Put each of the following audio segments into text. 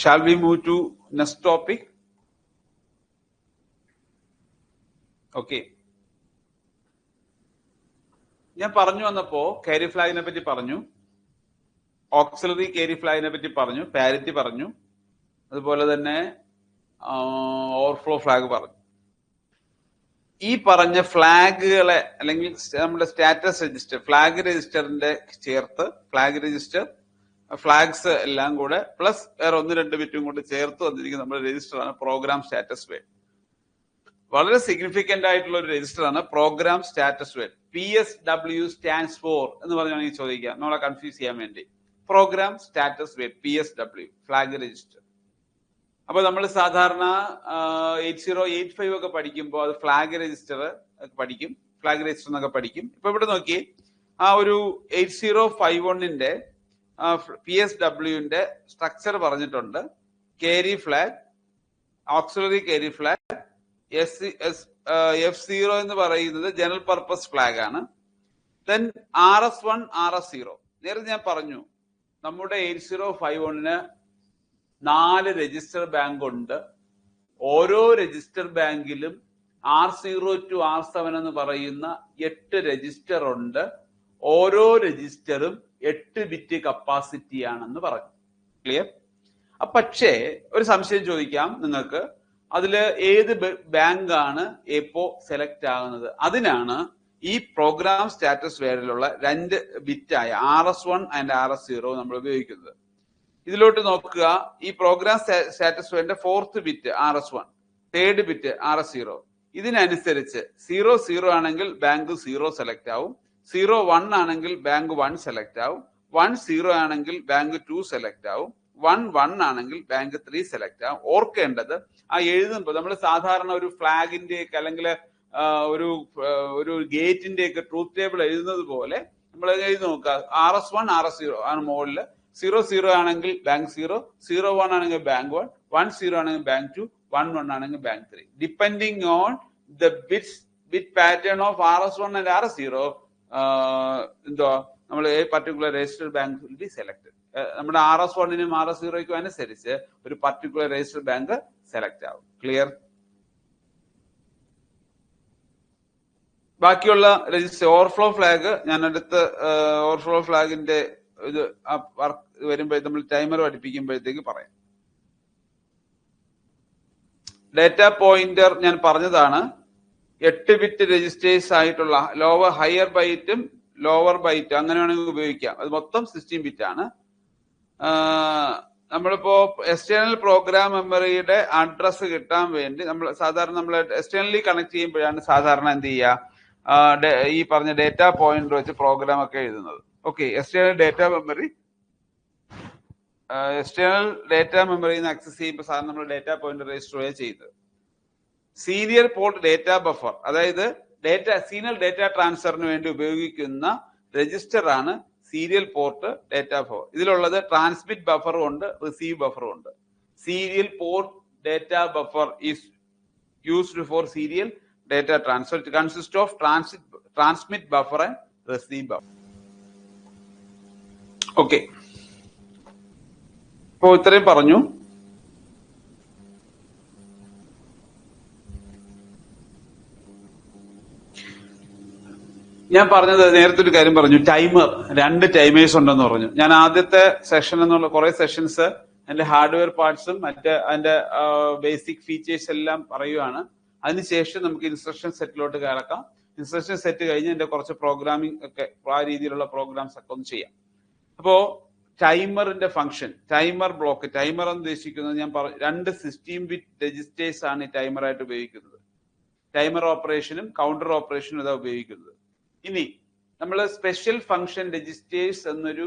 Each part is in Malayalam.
shall we move to next topic? Okay. ഞാൻ പറഞ്ഞു വന്നപ്പോ കാരി ഫ്ലാഗിനെ പറ്റി പറഞ്ഞു, ഓക്സിലറി കാരി ഫ്ലാഗിനെ പറ്റി പറഞ്ഞു, പാരിറ്റി പറഞ്ഞു, അതുപോലെ തന്നെ ഓവർഫ്ലോ ഫ്ലാഗ് പറഞ്ഞു. ഈ പറഞ്ഞ ഫ്ലാഗുകളെ അല്ലെങ്കിൽ നമ്മുടെ സ്റ്റാറ്റസ് രജിസ്റ്റർ, ഫ്ലാഗ് രജിസ്റ്ററിന്റെ ചേർത്ത് ഫ്ലാഗ് രജിസ്റ്റർ, ഫ്ലാഗ്സ് എല്ലാം കൂടെ പ്ലസ് വേറെ 1-2 ബിറ്റും കൂടെ ചേർത്ത് വന്നിരിക്കുന്ന നമ്മുടെ രജിസ്റ്റർ ആണ് പ്രോഗ്രാം സ്റ്റാറ്റസ് വേഡ്. വളരെ സിഗ്നിഫിക്കന്റ് ആയിട്ടുള്ള ഒരു രജിസ്റ്റർ ആണ് programme status word. PSW stands for എന്ന് പറഞ്ഞാണെങ്കിൽ ചോദിക്കാം, നമ്മളെ കൺഫ്യൂസ് ചെയ്യാൻ വേണ്ടി. Programme status word, PSW, flag register. അപ്പൊ നമ്മൾ സാധാരണ 8085 ഒക്കെ പഠിക്കുമ്പോൾ അത് ഫ്ലാഗ് രജിസ്റ്റർ പഠിക്കും, ഫ്ലാഗ് രജിസ്റ്റർ എന്നൊക്കെ പഠിക്കും. ഇപ്പൊ ഇവിടെ നോക്കി, ആ ഒരു 8051ന്റെ PSWന്റെ സ്ട്രക്ചർ പറഞ്ഞിട്ടുണ്ട്. കേരി ഫ്ലാഗ്, ഓക്സിലറി കേരി ഫ്ലാഗ്, F0 എന്ന് പറയുന്നത് ജനറൽ പർപ്പസ് ഫ്ലാഗ് ആണ്. Then RS1, RS0. നേരത്തെ ഞാൻ പറഞ്ഞു നമ്മുടെ 8051ന് 4 രജിസ്റ്റർ ബാങ്ക് ഉണ്ട്. ഓരോ രജിസ്റ്റർ ബാങ്കിലും R0 to R7 എന്ന് പറയുന്ന 8 രജിസ്റ്റർ ഉണ്ട്. ഓരോ രജിസ്റ്ററും 8 ബിറ്റ് കപ്പാസിറ്റി ആണെന്ന് പറഞ്ഞു. ക്ലിയർ? പക്ഷേ ഒരു സംശയം ചോദിക്കാം നിങ്ങൾക്ക്, അതില് ഏത് ബാങ്ക് ആണ് എപ്പോ സെലക്ട് ആകുന്നത്? അതിനാണ് ഈ പ്രോഗ്രാം സ്റ്റാറ്റസ് വേഡിലുള്ള 2 ബിറ്റായ RS1 ആൻഡ് RS0 നമ്മൾ ഉപയോഗിക്കുന്നത്. ഇതിലോട്ട് നോക്കുക, ഈ പ്രോഗ്രാം സ്റ്റാറ്റസ് വേഡിന്റെ 4th bit RS1, 3rd bit RS0. ഇതിനനുസരിച്ച് 00 ആണെങ്കിൽ ബാങ്ക് 0 സെലക്ട് ആവും, 01 ആണെങ്കിൽ ബാങ്ക് 1 സെലക്ട് ആവും, 10 ആണെങ്കിൽ ബാങ്ക് 2 സെലക്ട് ആവും, 11 ആണെങ്കിൽ ബാങ്ക് 3 സെലക്ട് ആവും. ഓർക്കേണ്ടത്, ആ എഴുതുമ്പോൾ നമ്മൾ സാധാരണ ഒരു ഫ്ലാഗിന്റെ ഒക്കെ അല്ലെങ്കിൽ ഒരു ഗേറ്റിന്റെ ഒക്കെ ട്രൂത്ത് ടേബിൾ എഴുതുന്നത് പോലെ നമ്മൾ എഴുതി നോക്കുക. RS1, RS0 ആണ് മുകളില്. 00 ആണെങ്കിൽ ബാങ്ക് 0, 01 ആണെങ്കിൽ ബാങ്ക് 1, 10 ആണെങ്കിൽ ബാങ്ക് 2, 11 ആണെങ്കിൽ bank 3. Depending on the bit pattern of RS1 and RS0, എന്തോ നമ്മൾ particular register bank will be selected. നമ്മുടെ RS1നും RS0ക്കും അനുസരിച്ച് ഒരു പർട്ടിക്കുലർ രജിസ്റ്റർ ബാങ്ക് സെലക്ട് ആവും. ക്ലിയർ? ബാക്കിയുള്ള രജിസ്റ്റർ ഓവർഫ്ലോ ഫ്ലാഗ് ഞാൻ അടുത്ത ഓവർഫ്ലോ ഫ്ലാഗിന്റെ ഇത് വർക്ക് വരുമ്പോഴേ നമ്മൾ ടൈമർ പഠിപ്പിക്കുമ്പോഴത്തേക്ക് പറയാം. ഡേറ്റ പോയിന്റർ ഞാൻ പറഞ്ഞതാണ്, 8 ബിറ്റ് രജിസ്റ്റേഴ്സ് ആയിട്ടുള്ള ഹയർ ബൈറ്റും ലോവർ ബൈറ്റ് അങ്ങനെ വേണമെങ്കിൽ ഉപയോഗിക്കാം. അത് മൊത്തം 16 ബിറ്റ് ആണ്. നമ്മളിപ്പോ എക്സ്റ്റേണൽ പ്രോഗ്രാം മെമ്മറിയുടെ അഡ്രസ് കിട്ടാൻ വേണ്ടി നമ്മൾ എക്സ്റ്റേണലി കണക്ട് ചെയ്യുമ്പോഴാണ് സാധാരണ എന്ത് ചെയ്യുക, ഈ പറഞ്ഞ ഡേറ്റ പോയിന്റർ വെച്ച് പ്രോഗ്രാം ഒക്കെ എഴുതുന്നത്. ഓക്കെ, എക്സ്റ്റേണൽ ഡേറ്റ മെമ്മറിന്ന് ആക്സസ് ചെയ്യുമ്പോൾ സാധാരണ നമ്മൾ ഡേറ്റ പോയിന്റർ രജിസ്റ്റർ ചെയ്യുന്നത്. സീരിയൽ പോർട്ട് ഡേറ്റ ബഫർ, അതായത് സീരിയൽ ഡേറ്റ ട്രാൻസ്ഫറിന് വേണ്ടി ഉപയോഗിക്കുന്ന രജിസ്റ്റർ ആണ് സീരിയൽ പോർട്ട് ഡേറ്റ ബഫർ. ഇതിലുള്ളത് ട്രാൻസ്മിറ്റ് ബഫറും ഉണ്ട്, റിസീവ് ബഫറും ഉണ്ട്. Serial port data buffer is used for serial data transfer. It consist of transmit buffer and receive buffer. Okay, ഇപ്പോ ഇത്രയും പറഞ്ഞു. ഞാൻ പറഞ്ഞത് നേരത്തെ ഒരു കാര്യം പറഞ്ഞു, ടൈമർ. 2 ടൈമേഴ്സ് ഉണ്ടെന്ന് പറഞ്ഞു. ഞാൻ ആദ്യത്തെ സെഷൻ എന്നുള്ള കുറെ സെഷൻസ് അതിന്റെ ഹാർഡ്വെയർ പാർട്സും അതിന്റെ ബേസിക് ഫീച്ചേഴ്സ് എല്ലാം പറയുവാണ്. അതിനുശേഷം നമുക്ക് ഇൻസ്ട്രക്ഷൻ സെറ്റിലോട്ട് കിടക്കാം. ഇൻസ്ട്രക്ഷൻ സെറ്റ് കഴിഞ്ഞ് അതിന്റെ കുറച്ച് പ്രോഗ്രാമിംഗ് ഒക്കെ, ആ രീതിയിലുള്ള പ്രോഗ്രാംസ് ഒക്കെ ഒന്ന് ചെയ്യാം. അപ്പോ ടൈമറിന്റെ ഫംഗ്ഷൻ, ടൈമർ ബ്ലോക്ക്. ടൈമർ എന്ന് ഉദ്ദേശിക്കുന്നത് ഞാൻ 2 16 ബിറ്റ് രജിസ്റ്റേഴ്സ് ആണ് ഈ ടൈമറായിട്ട് ഉപയോഗിക്കുന്നത്. ടൈമർ ഓപ്പറേഷനും കൗണ്ടർ ഓപ്പറേഷനും ഇതാ ഉപയോഗിക്കുന്നത്. ഇനി നമ്മൾ സ്പെഷ്യൽ ഫംഗ്ഷൻ രജിസ്റ്റേഴ്സ് എന്നൊരു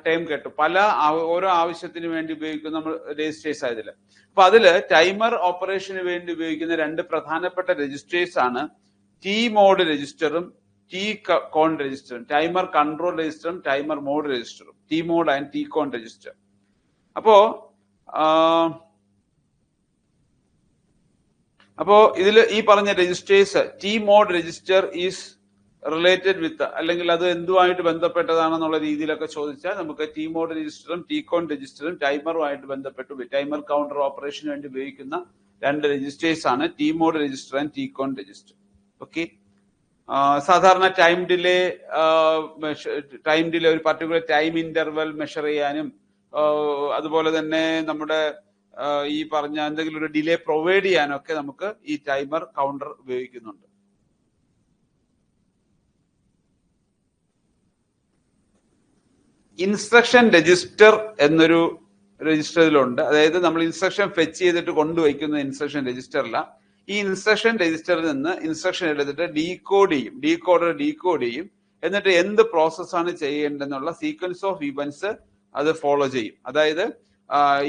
ടൈം കേട്ടു. ഓരോ ആവശ്യത്തിന് വേണ്ടി ഉപയോഗിക്കുന്ന നമ്മൾ രജിസ്റ്റേഴ്സ് ആയതില്. അപ്പൊ അതില് ടൈമർ ഓപ്പറേഷന് വേണ്ടി ഉപയോഗിക്കുന്ന 2 പ്രധാനപ്പെട്ട രജിസ്റ്റേഴ്സ് ആണ് ടി മോഡ് രജിസ്റ്ററും ടി കോൺ രജിസ്റ്ററും. ടൈമർ കൺട്രോൾ രജിസ്റ്ററും ടൈമർ മോഡ് രജിസ്റ്ററും, T mode and T con register. അപ്പോ ഇതിൽ ഈ പറഞ്ഞ registers, T mode register is related with അല്ലെങ്കിൽ അത് എന്തുമായിട്ട് ബന്ധപ്പെട്ടതാണെന്നുള്ള രീതിയിലൊക്കെ ചോദിച്ചാൽ നമുക്ക് ടി മോഡ് രജിസ്റ്ററും ടി കോൺ രജിസ്റ്ററും ടൈമറുമായിട്ട് ബന്ധപ്പെട്ട് ടൈമർ കൗണ്ടർ ഓപ്പറേഷന് വേണ്ടി ഉപയോഗിക്കുന്ന രണ്ട് രജിസ്റ്റേഴ്സ് ആണ് T mode register and T con register. Okay, സാധാരണ ടൈം ഡിലേ ഒരു പർട്ടിക്കുലർ ടൈം ഇന്റർവെൽ മെഷർ ചെയ്യാനും അതുപോലെ തന്നെ നമ്മുടെ ഈ പറഞ്ഞ എന്തെങ്കിലും ഒരു ഡിലേ പ്രൊവൈഡ് ചെയ്യാനൊക്കെ നമുക്ക് ഈ ടൈമർ കൗണ്ടർ ഉപയോഗിക്കുന്നുണ്ട്. ഇൻസ്ട്രക്ഷൻ രജിസ്റ്റർ എന്നൊരു രജിസ്റ്ററിലുണ്ട്. അതായത് നമ്മൾ ഇൻസ്ട്രക്ഷൻ ഫെച്ച് ചെയ്തിട്ട് കൊണ്ടുവയ്ക്കുന്ന ഇൻസ്ട്രക്ഷൻ രജിസ്റ്ററില്ല. ഈ ഇൻസ്ട്രക്ഷൻ രജിസ്റ്ററിൽ നിന്ന് ഇൻസ്ട്രക്ഷൻ എടുത്തിട്ട് ഡീകോഡ് ചെയ്യും, ഡീകോഡർ ഡീകോഡ് ചെയ്യും. എന്നിട്ട് എന്ത് പ്രോസസ്സാണ് ചെയ്യേണ്ടതെന്നുള്ള സീക്വൻസ് ഓഫ് ഇവന്റ്സ് അത് ഫോളോ ചെയ്യും. അതായത്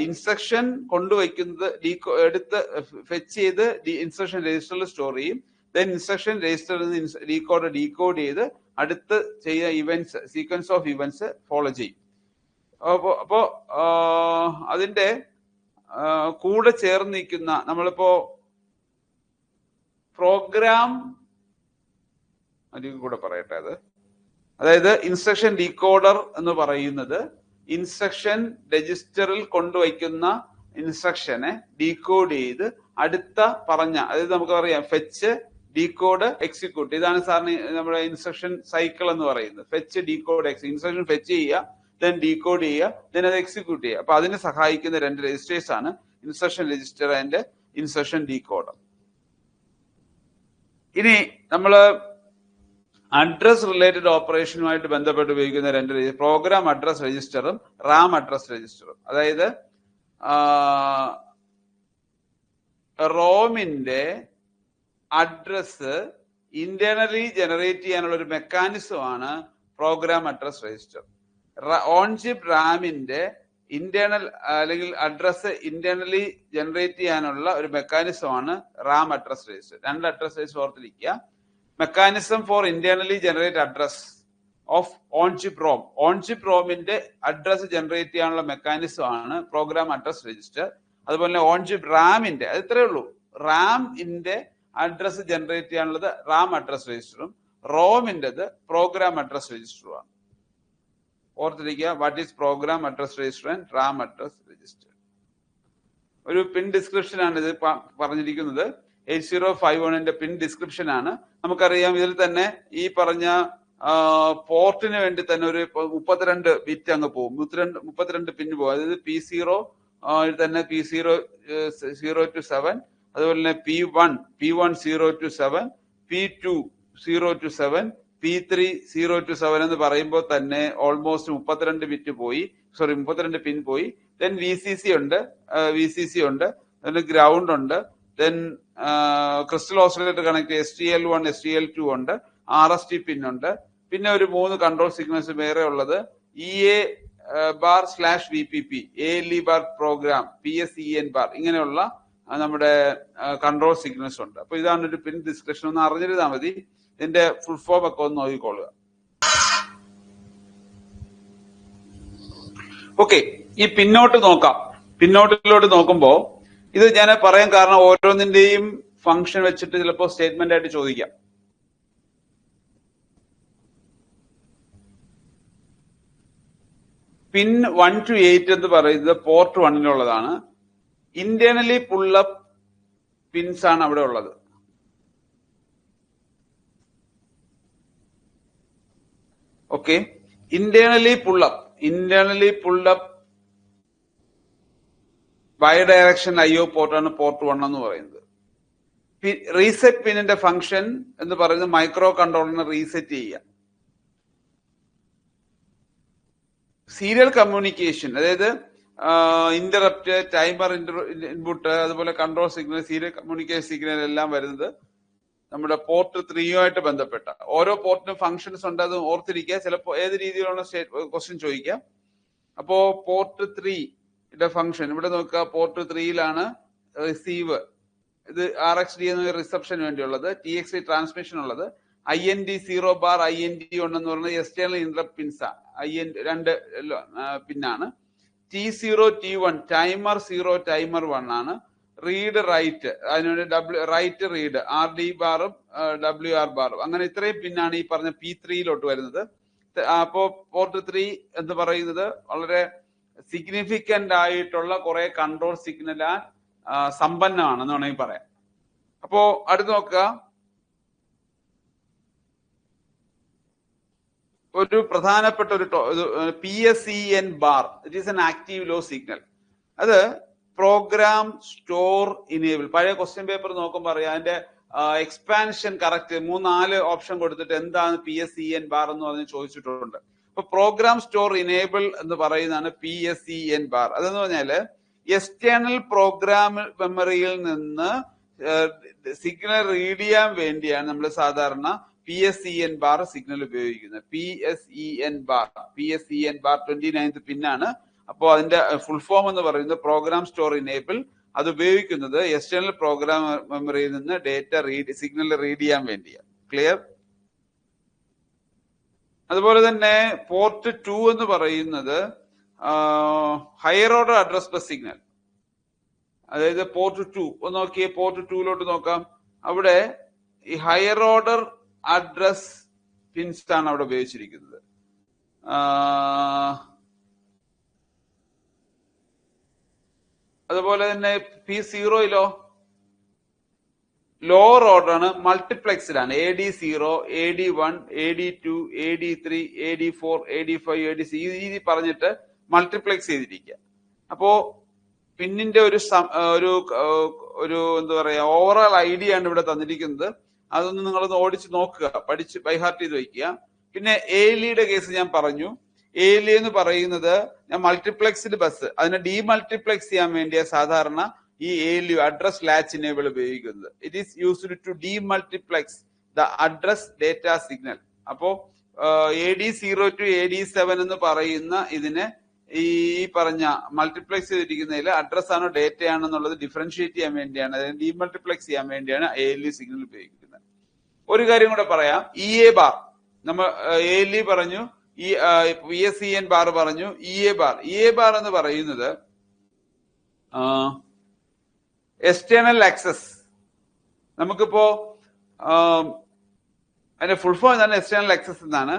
ഇൻസ്ട്രക്ഷൻ കൊണ്ടുവയ്ക്കുന്നത് എടുത്ത് ഫെച്ച് ചെയ്ത് ഇൻസ്ട്രക്ഷൻ രജിസ്റ്ററിൽ സ്റ്റോർ ചെയ്യും. ദെൻ ഇൻസ്ട്രക്ഷൻ രജിസ്റ്ററിൽ നിന്ന് ഡീകോഡ് ചെയ്ത് അടുത്ത് ചെയ്യുന്ന events sequence of events follow ചെയ്യും. അപ്പോ അതിന്റെ കൂടെ ചേർന്ന് നിൽക്കുന്ന നമ്മളിപ്പോ പ്രോഗ്രാം അതിൽ കൂടെ പറയട്ടെ അത്, അതായത് ഇൻസ്ട്രക്ഷൻ ഡീകോഡർ എന്ന് പറയുന്നത് ഇൻസ്ട്രക്ഷൻ രജിസ്റ്ററിൽ കൊണ്ടുവയ്ക്കുന്ന ഇൻസ്ട്രക്ഷനെ ഡീകോഡ് ചെയ്ത് അടുത്ത പറഞ്ഞ, അതായത് നമുക്കറിയാം ഫെച്ച് ഡീകോഡ് എക്സിക്യൂട്ട്, ഇതാണ് സാറിന് നമ്മുടെ ഇൻസ്ട്രക്ഷൻ സൈക്കിൾ എന്ന് പറയുന്നത്. ഫെച്ച് ഡീകോഡ് ഇൻസ്ട്രക്ഷൻ ഫെച്ച് ചെയ്യുക, ദെൻ ഡീകോഡ് ചെയ്യുക, ദെൻ അത് എക്സിക്യൂട്ട് ചെയ്യുക. അപ്പൊ അതിന് സഹായിക്കുന്ന രണ്ട് രജിസ്റ്റേഴ്സ് ആണ് instruction register and instruction decoder. ഇനി നമ്മള് അഡ്രസ് റിലേറ്റഡ് ഓപ്പറേഷനുമായിട്ട് ബന്ധപ്പെട്ട് ഉപയോഗിക്കുന്ന രണ്ട് പ്രോഗ്രാം അഡ്രസ് രജിസ്റ്ററും റാം അഡ്രസ് രജിസ്റ്ററും. അതായത് റോമിന്റെ അഡ്രസ് ഇന്റേണലി ജനറേറ്റ് ചെയ്യാനുള്ള ഒരു മെക്കാനിസം ആണ് program address register. On chip റാമിന്റെ ഇന്റേണൽ അല്ലെങ്കിൽ അഡ്രസ് ഇന്റേണലി ജനറേറ്റ് ചെയ്യാനുള്ള ഒരു മെക്കാനിസം ആണ് റാം അഡ്രസ് രജിസ്റ്റർ. രണ്ട് അഡ്രസ് രജിസ്റ്റർ ഓർത്തിരിക്കുക. Mechanism for internally generate address of on chip ROM. On chip റോമിന്റെ അഡ്രസ് ജനറേറ്റ് ചെയ്യാനുള്ള മെക്കാനിസം ആണ് പ്രോഗ്രാം അഡ്രസ് രജിസ്റ്റർ. അതുപോലെ ഓൺ ചിപ്പ് റാമിന്റെ, അത് ഇത്രയേ ഉള്ളൂ, റാമിന്റെ അഡ്രസ് ജനറേറ്റ് ചെയ്യാനുള്ളത് റാം അഡ്രസ് രജിസ്റ്ററും റോമിൻ്റെത് പ്രോഗ്രാം അഡ്രസ് രജിസ്റ്ററുമാണ്. ഓർത്തിരിക്കുക, what is program address register and RAM address register. ഒരു പിൻ ഡിസ്ക്രിപ്ഷൻ ആണ് ഇത് പറഞ്ഞിരിക്കുന്നത്. 8051 പിൻ ഡിസ്ക്രിപ്ഷൻ ആണ്. നമുക്കറിയാം ഇതിൽ തന്നെ ഈ പറഞ്ഞ പോർട്ടിന് വേണ്ടി തന്നെ ഒരു 32 ബിറ്റ് അങ്ങ് പോകും, 32 പിൻ പോകും. അതായത് P0 തന്നെ P0 0 to 7, അതുപോലെ തന്നെ P1 0 to 7, P2 0 to 7, P3 0 to 7 എന്ന് പറയുമ്പോൾ തന്നെ ഓൾമോസ്റ്റ് 32 ബിറ്റ് പോയി, 32 പിൻ പോയി. ദെൻ VCC ഉണ്ട്, അതിന് ഗ്രൗണ്ട് ഉണ്ട്, then crystal oscillator connect STL1 STL2 ഉണ്ട്, RST പിൻ ഉണ്ട്. പിന്നെ ഒരു 3 കൺട്രോൾ സിഗ്നൽസ് വേറെ ഉള്ളത് EA/VPP, ALE bar program, PSEN bar, ഇങ്ങനെയുള്ള നമ്മുടെ കൺട്രോൾ സിഗ്നൽസ് ഉണ്ട്. അപ്പൊ ഇതാണ് ഒരു പിൻ ഡിസ്ക്രിപ്ഷൻ. ഒന്ന് അറിഞ്ഞിരുന്നാൽ മതി. ഇതിന്റെ ഫുൾ ഫോം ഒക്കെ ഒന്ന് നോക്കിക്കൊള്ളുക. ഓക്കെ, ഈ പിന്നോട്ടിലോട്ട് നോക്കുമ്പോ ഇത് ഞാൻ പറയാൻ കാരണം ഓരോന്നിന്റെയും ഫംഗ്ഷൻ വെച്ചിട്ട് ചിലപ്പോ സ്റ്റേറ്റ്മെന്റ് ആയിട്ട് ചോദിക്കാം. പിൻ 1 to 8 എന്ന് പറയുന്നത് പോർട്ട് 1-നുള്ളതാണ്. ഇന്റേണലി പുള്ളപ്പ് പിൻസ് ആണ് അവിടെ ഉള്ളത്. Okay, internally pull up bi direction IO പോർട്ടാണ് പോർട്ട് 1 എന്ന് പറയുന്നത്. റീസെറ്റ് പിന്നിന്റെ ഫംഗ്ഷൻ എന്ന് പറയുന്നത് മൈക്രോ കൺട്രോളറിനെ റീസെറ്റ് ചെയ്യുക. സീരിയൽ കമ്മ്യൂണിക്കേഷൻ, അതായത് ഇന്ററപ്റ്റ്, ടൈമർ ഇൻപുട്ട്, അതുപോലെ control signal, serial communication signal എല്ലാം വരുന്നത് നമ്മുടെ പോർട്ട് 3 ബന്ധപ്പെട്ട. ഓരോ പോർട്ടിനും ഫംഗ്ഷൻസ് ഉണ്ട്, അത് ഓർത്തിരിക്കുക. ചിലപ്പോൾ ഏത് രീതിയിലുള്ള ക്വസ്റ്റ്യൻ ചോദിക്കാം. അപ്പോ പോർട്ട് 3 ഫംഗ്ഷൻ ഇവിടെ നോക്കുക. പോർട്ട് 3 റിസീവ്, ഇത് RxD എന്ന റിസപ്ഷന് വേണ്ടിയുള്ളത്, TXD ട്രാൻസ്മിഷൻ ഉള്ളത്, IND 0 ബാർ IND 1 എന്ന് പറയുന്നത് എക്സ്റ്റേണൽ ഇന്ററപ്റ്റ് പിൻസ്, രണ്ട് പിന്നാണ്. T0 T1 ടൈമർ 0 ടൈമർ 1 ആണ്. റീഡ് റൈറ്റ്, അതിനുവേണ്ടി റൈറ്റ് റീഡ് RD ബാറും WR ബാറും, അങ്ങനെ ഇത്രയും പിന്നാണ് ഈ പറഞ്ഞ P3 വരുന്നത്. അപ്പോ പോർട്ട് 3 എന്ന് പറയുന്നത് വളരെ സിഗ്നിഫിക്കന്റ് ആയിട്ടുള്ള കുറെ കൺട്രോൾ സിഗ്നൽ സമ്പന്നമാണെന്ന് വേണമെങ്കിൽ പറയാം. അപ്പോ അടുത്ത് നോക്കുക, ഒരു പ്രധാനപ്പെട്ട ഒരു PSEN bar, it is an active low signal. അത് പ്രോഗ്രാം സ്റ്റോർ ഇനേബിൾ. പഴയ ക്വസ്റ്റ്യൻ പേപ്പർ നോക്കുമ്പോൾ അറിയാം, അതിന്റെ എക്സ്പാൻഷൻ കറക്റ്റ് 3-4 ഓപ്ഷൻ കൊടുത്തിട്ട് എന്താണ് PSEN ബാർ എന്ന് പറഞ്ഞ് ചോദിച്ചിട്ടുണ്ട്. അപ്പൊ പ്രോഗ്രാം സ്റ്റോർ ഇനേബിൾ എന്ന് പറയുന്നതാണ് PSEN ബാർ. അതെന്ന് പറഞ്ഞാല് എക്സ്റ്റേണൽ പ്രോഗ്രാം മെമ്മറിയിൽ നിന്ന് സിഗ്നൽ റീഡ് ചെയ്യാൻ വേണ്ടിയാണ് നമ്മൾ സാധാരണ PSEN ബാർ സിഗ്നൽ ഉപയോഗിക്കുന്നത്. PSEN ബാർ 29th പിന്നാണ്. അപ്പോൾ അതിന്റെ ഫുൾ ഫോം എന്ന് പറയുന്നത് പ്രോഗ്രാം സ്റ്റോർ ഇനേബിൾ. അത് ഉപയോഗിക്കുന്നത് എക്സ്റ്റേണൽ പ്രോഗ്രാം മെമ്മറിയിൽ നിന്ന് ഡേറ്റ സിഗ്നൽ റീഡ് ചെയ്യാൻ വേണ്ടിയാണ്. ക്ലിയർ? അതുപോലെ തന്നെ പോർട്ട് 2 എന്ന് പറയുന്നത് higher order address bus signal. അതായത് പോർട്ട് 2 ഒന്ന് നോക്കിയേ, പോർട്ട് 2 നോക്കാം. അവിടെ ഈ ഹയർ ഓർഡർ അഡ്രസ് പിൻസ് ആണ് അവിടെ ഉപയോഗിച്ചിരിക്കുന്നത്. അതുപോലെ തന്നെ P0 ലോവർ ഓർഡർ ആണ്, മൾട്ടിപ്ലെക്സ്ഡ് ആണ്. AD0, AD1, AD2, AD3, AD4, AD5, AD6 ഈ രീതി പറഞ്ഞിട്ട് മൾട്ടിപ്ലെക്സ് ചെയ്തിരിക്കുക. അപ്പോ പിന്നിന്റെ ഒരു എന്താ പറയാ ഓവറോൾ ഐഡിയ ആണ് ഇവിടെ തന്നിരിക്കുന്നത്. അതൊന്ന് നിങ്ങളൊന്ന് ഓടിച്ച് നോക്കുക, പഠിച്ച് ബൈഹാർട്ട് ചെയ്ത് വയ്ക്കുക. പിന്നെ ALEയുടെ കേസ് ഞാൻ പറഞ്ഞു. ALE എന്ന് പറയുന്നത് ഞാൻ മൾട്ടിപ്ലെക്സ്ഡ് ബസ്, അതിനെ ഡീമൾട്ടിപ്ലെക്സ് ചെയ്യാൻ വേണ്ടിയ സാധാരണ ഈ ALU അഡ്രസ് ലാച്ച് ഇനേബിൾ ഉപയോഗിക്കുന്നത്. It is used to demultiplex the address data signal. അപ്പോ AD0 to AD7 എന്ന് പറയുന്ന ഇതിന് ഈ പറഞ്ഞ മൾട്ടിപ്ലെക്സ് ചെയ്തിരിക്കുന്നതിൽ അഡ്രസ് ആണോ ഡേറ്റ ആണോ എന്നുള്ളത് ഡിഫറൻഷിയേറ്റ് ചെയ്യാൻ വേണ്ടിയാണ്, അതായത് ഡീമൾട്ടിപ്ലെക്സ് ചെയ്യാൻ വേണ്ടിയാണ് ALU സിഗ്നൽ ഉപയോഗിക്കുന്നത്. ഒരു കാര്യം കൂടെ പറയാം, EA ബാർ നമ്മൾ ALE പറഞ്ഞു, PSEN ബാർ പറഞ്ഞു, EA ബാർ എന്ന് പറയുന്നത് എക്സ്റ്റേണൽ ആക്സസ്. നമുക്കിപ്പോ അതിന്റെ ഫുൾ ഫോം എന്താണ്? എക്സ്റ്റേണൽ ആക്സസ് എന്നാണ്.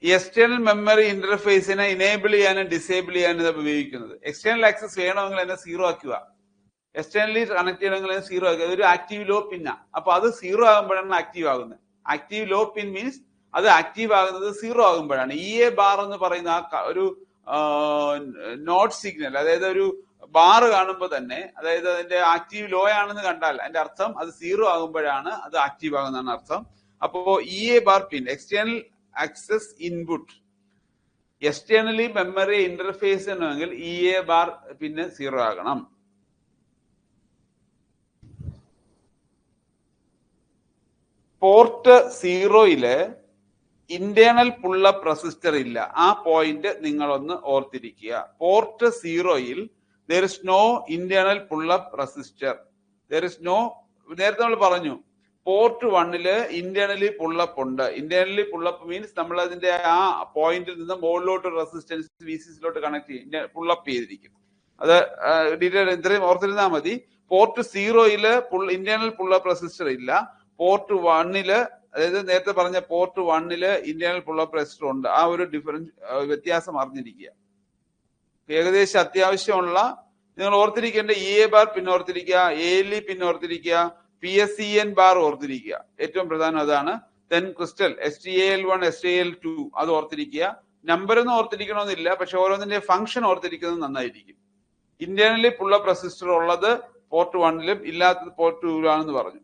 എക്സ്റ്റേണൽ മെമ്മറി ഇന്റർഫേസിനെ ഇനേബിൾ ചെയ്യാനും ഡിസേബിൾ ചെയ്യാനും ഇത് ഉപയോഗിക്കുന്നത്. എക്സ്റ്റേണൽ ആക്സസ് ചെയ്യണമെങ്കിൽ അതിനെ 0 ആക്കുക, എക്സ്റ്റേണലി കണക്ട് ചെയ്യണമെങ്കിൽ അതിനെ 0 ആക്കുക. അതൊരു ആക്റ്റീവ് ലോ പിന്നാ. അപ്പൊ അത് 0 ആകുമ്പോഴാണ് ആക്റ്റീവ് ആകുന്നത്. ആക്റ്റീവ് ലോ പിൻ മീൻസ് അത് ആക്റ്റീവ് ആകുന്നത് 0 ആകുമ്പോഴാണ്. EA ബാർ എന്ന് പറയുന്ന ഒരു നോട്ട് സിഗ്നൽ, അതായത് ഒരു ബാർ കാണുമ്പോൾ തന്നെ, അതായത് അതിന്റെ ആക്റ്റീവ് ലോ ആണെന്ന് കണ്ടാൽ അതിന്റെ അർത്ഥം അത് 0 ആകുമ്പോഴാണ് അത് ആക്റ്റീവ് ആകുന്നതാണ് അർത്ഥം. അപ്പോ EA bar pin external access input, externally memory interface ചെയ്യണമെങ്കിൽ EA ബാർ പിന്നെ 0 ആകണം. പോർട്ട് 0 ഇന്റേണൽ പുള്ളപ്പ് റെസിസ്റ്റർ ഇല്ല. ആ പോയിന്റ് നിങ്ങളൊന്ന് ഓർത്തിരിക്കുക. Port 0 there is no internal pull-up resistor. There is no, നേരത്തെ നമ്മൾ പറഞ്ഞു പോർട്ട് 1 ഇന്റേണലി പുള്ളപ്പ് ഉണ്ട്. ഇന്റേണലി പുള്ളപ്പ് മീൻസ് നമ്മൾ അതിന്റെ ആ പോയിന്റിൽ നിന്ന് മുകളിലോട്ട് റെസിസ്റ്റൻസ് VCCലോട്ട് കണക്ട് ചെയ്യും, പുള്ളപ്പ് ചെയ്തിരിക്കും. അത് ഡീറ്റെയിൽ ഇത്രയും ഓർത്തിരുന്നാൽ മതി. പോർട്ട് 0 ഇന്റേണൽ പുള്ളപ്പ് റെസിസ്റ്റർ ഇല്ല. പോർട്ട് 1 അതായത് നേരത്തെ പറഞ്ഞ പോർട്ട് 1 ഇന്റേണൽ പുള്ളപ്പ് റെസിസ്റ്റർ ഉണ്ട്. ആ ഒരു വ്യത്യാസം അറിഞ്ഞിരിക്കുക. ഏകദേശം അത്യാവശ്യമുള്ള നിങ്ങൾ ഓർത്തിരിക്കേണ്ട EA ബാർ പിന്നെ ഓർത്തിരിക്കുക, ALE പിന്നെ ഓർത്തിരിക്കുക, PSEN ബാർ ഓർത്തിരിക്കുക. ഏറ്റവും പ്രധാനം അതാണ്. ദെൻ ക്രിസ്റ്റൽ STAL1, STAL2 അത് ഓർത്തിരിക്കുക. നമ്പറൊന്നും ഓർത്തിരിക്കണമെന്നില്ല, പക്ഷെ ഓരോന്നിന്റെ ഫംഗ്ഷൻ ഓർത്തിരിക്കുന്നത് നന്നായിരിക്കും. ഇന്റേണലി പുള്ളപ്പ് റെസിസ്റ്റർ ഉള്ളത് പോർട്ട് 1 ഇല്ലാത്തത് പോർട്ട് 2 പറഞ്ഞു.